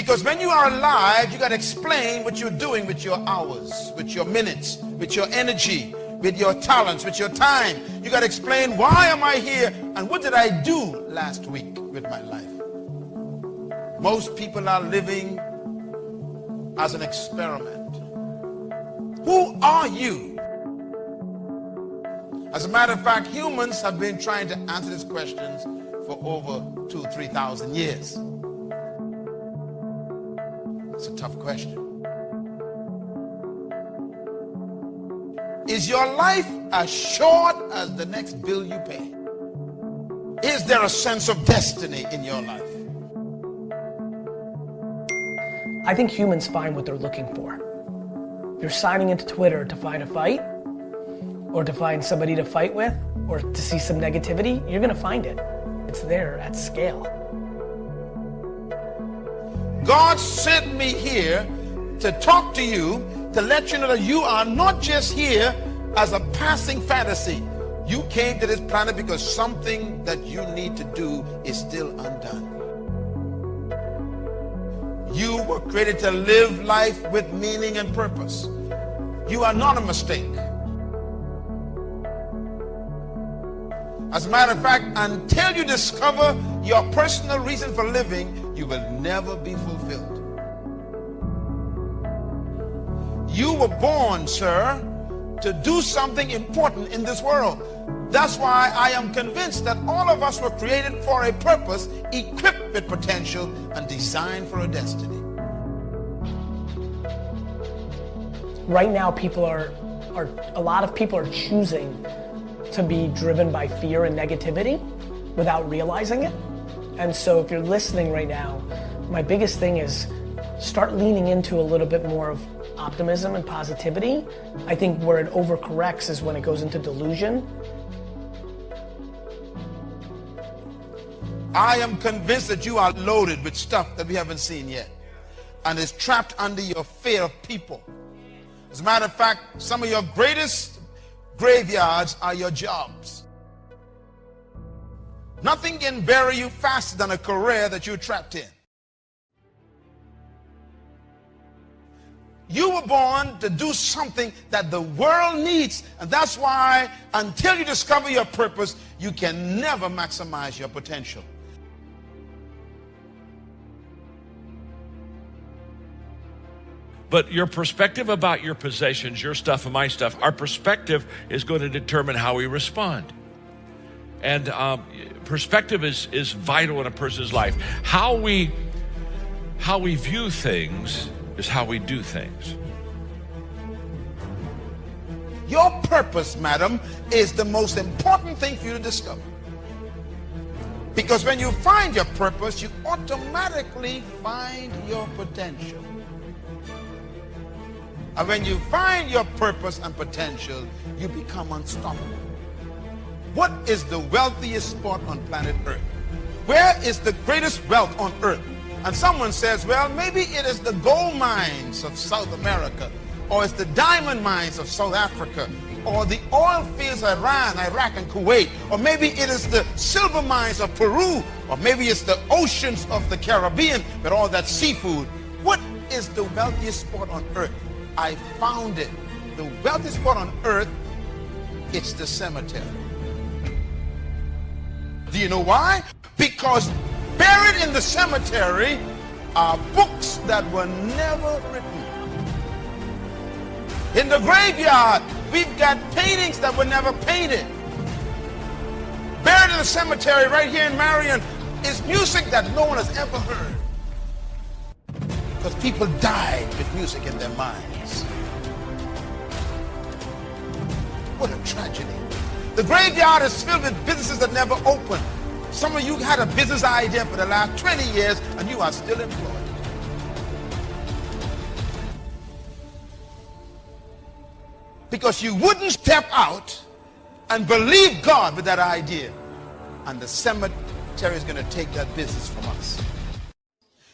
Because when you are alive, you got to explain what you're doing with your hours, with your minutes, with your energy, with your talents, with your time. You got to explain, why am I here and what did I do last week with my life? Most people are living as an experiment. Who are you? As a matter of fact, humans have been trying to answer these questions for over 2,000 or 3,000 years. It's a tough question. Is your life as short as the next bill you pay? Is there a sense of destiny in your life? I think humans find what they're looking for. You're signing into Twitter to find a fight, or to find somebody to fight with, or to see some negativity, you're gonna find it. It's there at scale. God sent me here to talk to you, to let you know that you are not just here as a passing fantasy. You came to this planet because something that you need to do is still undone. You were created to live life with meaning and purpose. You are not a mistake. As a matter of fact, until you discover your personal reason for living, you will never be fulfilled. You were born, sir, to do something important in this world. That's why I am convinced that all of us were created for a purpose, equipped with potential, and designed for a destiny. Right now, a lot of people are choosing to be driven by fear and negativity without realizing it. And so if you're listening right now, my biggest thing is start leaning into a little bit more of optimism and positivity. I think where it overcorrects is when it goes into delusion. I am convinced that you are loaded with stuff that we haven't seen yet, and is trapped under your fear of people. As a matter of fact, some of your greatest graveyards are your jobs. Nothing can bury you faster than a career that you're trapped in. You were born to do something that the world needs, and that's why until you discover your purpose, you can never maximize your potential. But your perspective about your possessions, your stuff and my stuff, our perspective is going to determine how we respond. And perspective is vital in a person's life. How we view things is how we do things. Your purpose, madam, is the most important thing for you to discover. Because when you find your purpose, you automatically find your potential. And when you find your purpose and potential, you become unstoppable. What is the wealthiest spot on planet Earth? Where is the greatest wealth on Earth? And someone says, well, maybe it is the gold mines of South America, or it's the diamond mines of South Africa, or the oil fields of Iran, Iraq, and Kuwait, or maybe it is the silver mines of Peru, or maybe it's the oceans of the Caribbean with all that seafood. What is the wealthiest spot on Earth? I found it. The wealthiest spot on Earth, it's the cemetery. Do you know why? Because buried in the cemetery are books that were never written. In the graveyard, we've got paintings that were never painted. Buried in the cemetery right here in Marion is music that no one has ever heard. Because people died with music in their minds. What a tragedy. The graveyard is filled with businesses that never open. Some of you had a business idea for the last 20 years and you are still employed. Because you wouldn't step out and believe God with that idea. And the cemetery is going to take that business from us.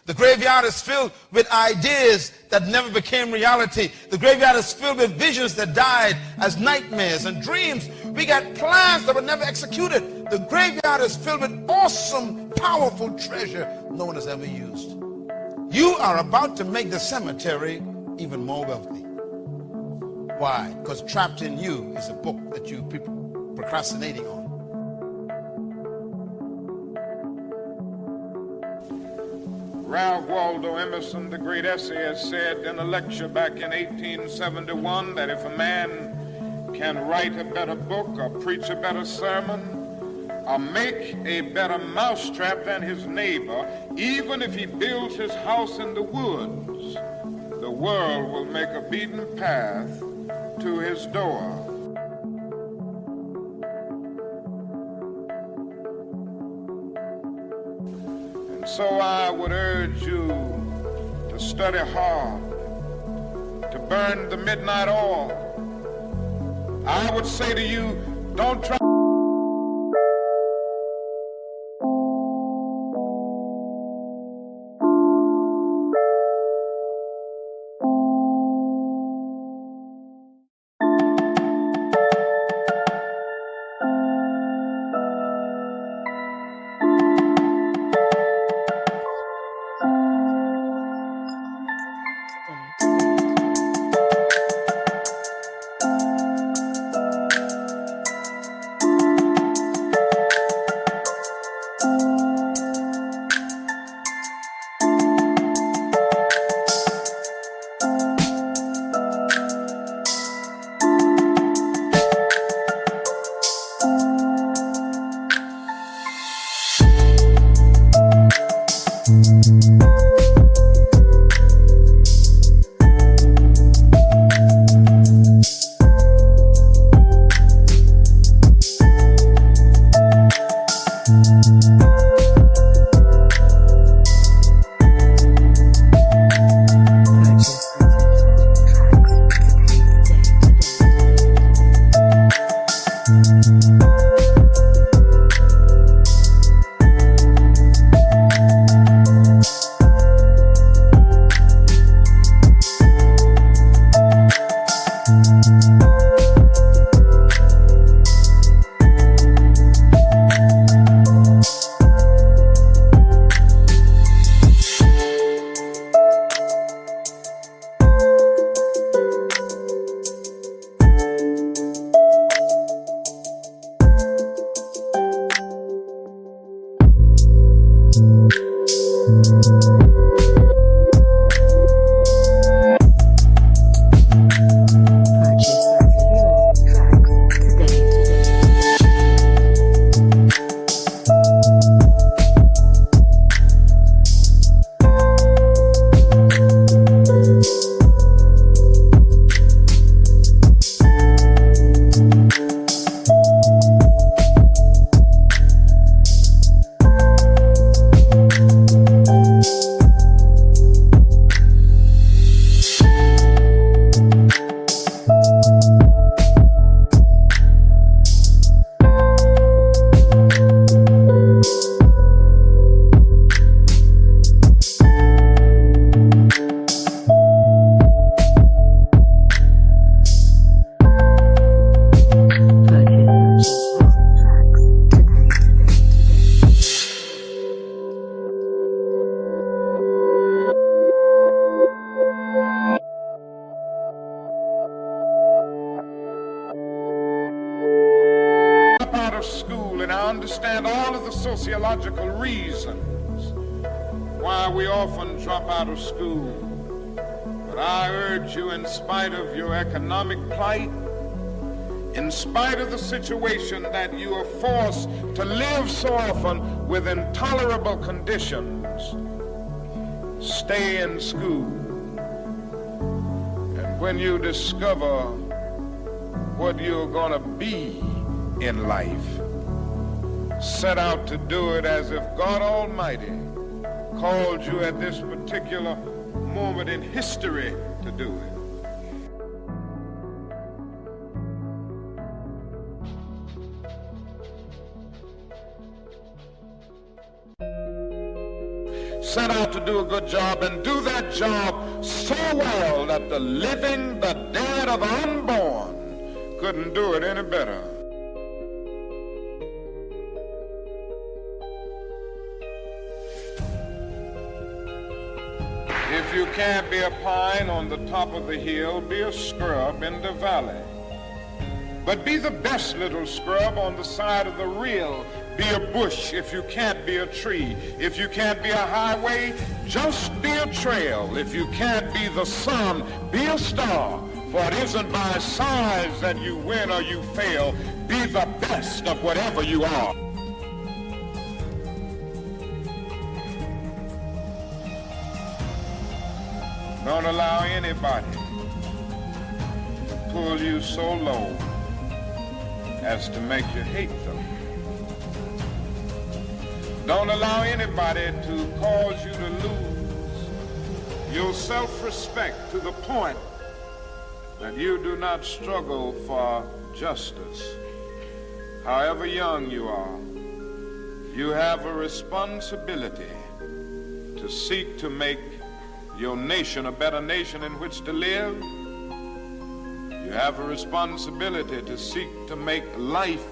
The graveyard is filled with ideas that never became reality. The graveyard is filled with visions that died as nightmares and dreams. We got plans that were never executed. The graveyard is filled with awesome, powerful treasure no one has ever used. You are about to make the cemetery even more wealthy. Why? Because trapped in you is a book that you people procrastinating on. Ralph Waldo Emerson, the great essayist, said in a lecture back in 1871 that if a man can write a better book or preach a better sermon or make a better mousetrap than his neighbor, even if he builds his house in the woods, the world will make a beaten path to his door. And so I would urge you to study hard, to burn the midnight oil. I would say to you, don't try. And I understand all of the sociological reasons why we often drop out of school. But I urge you, in spite of your economic plight, in spite of the situation that you are forced to live so often with intolerable conditions, stay in school. And when you discover what you're going to be in life, set out to do it as if God Almighty called you at this particular moment in history to do it. Set out to do a good job and do that job so well that the living, the dead, or the unborn couldn't do it any better. can't be a pine on the top of the hill, be a scrub in the valley. But be the best little scrub on the side of the rill. Be a bush if you can't be a tree. If you can't be a highway, just be a trail. If you can't be the sun, be a star. For it isn't by size that you win or you fail. Be the best of whatever you are. Don't allow anybody to pull you so low as to make you hate them. Don't allow anybody to cause you to lose your self-respect to the point that you do not struggle for justice. However young you are, you have a responsibility to seek to make your nation a better nation in which to live. You have a responsibility to seek to make life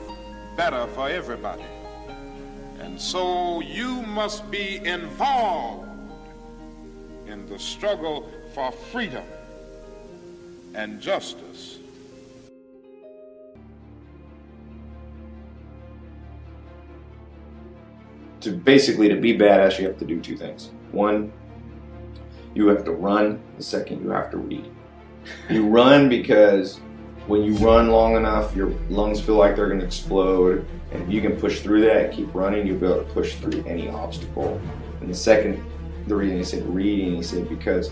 better for everybody. And so you must be involved in the struggle for freedom and justice. To be badass, you have to do two things. One, you have to run. The second, you have to read. You run because when you run long enough, your lungs feel like they're going to explode. And if you can push through that, keep running, you'll be able to push through any obstacle. And the second, the reason he said reading, he said because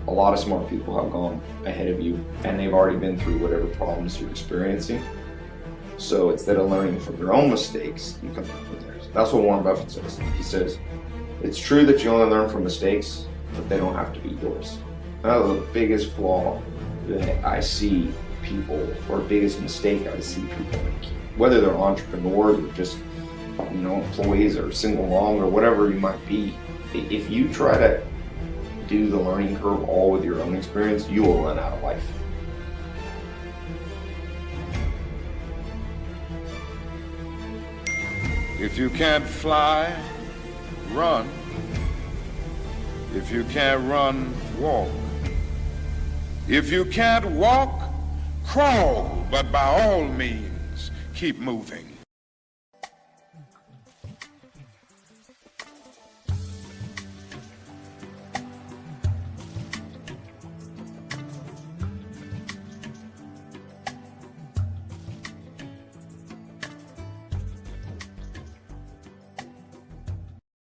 a lot of smart people have gone ahead of you and they've already been through whatever problems you're experiencing. So instead of learning from your own mistakes, you can learn from theirs. That's what Warren Buffett says. He says, it's true that you only learn from mistakes, but they don't have to be yours. That's the biggest flaw that I see people, or biggest mistake I see people make. Whether they're entrepreneurs or just, employees or single mom or whatever you might be, if you try to do the learning curve all with your own experience, you will run out of life. If you can't fly, run. If you can't run, walk. If you can't walk, crawl, but by all means, keep moving.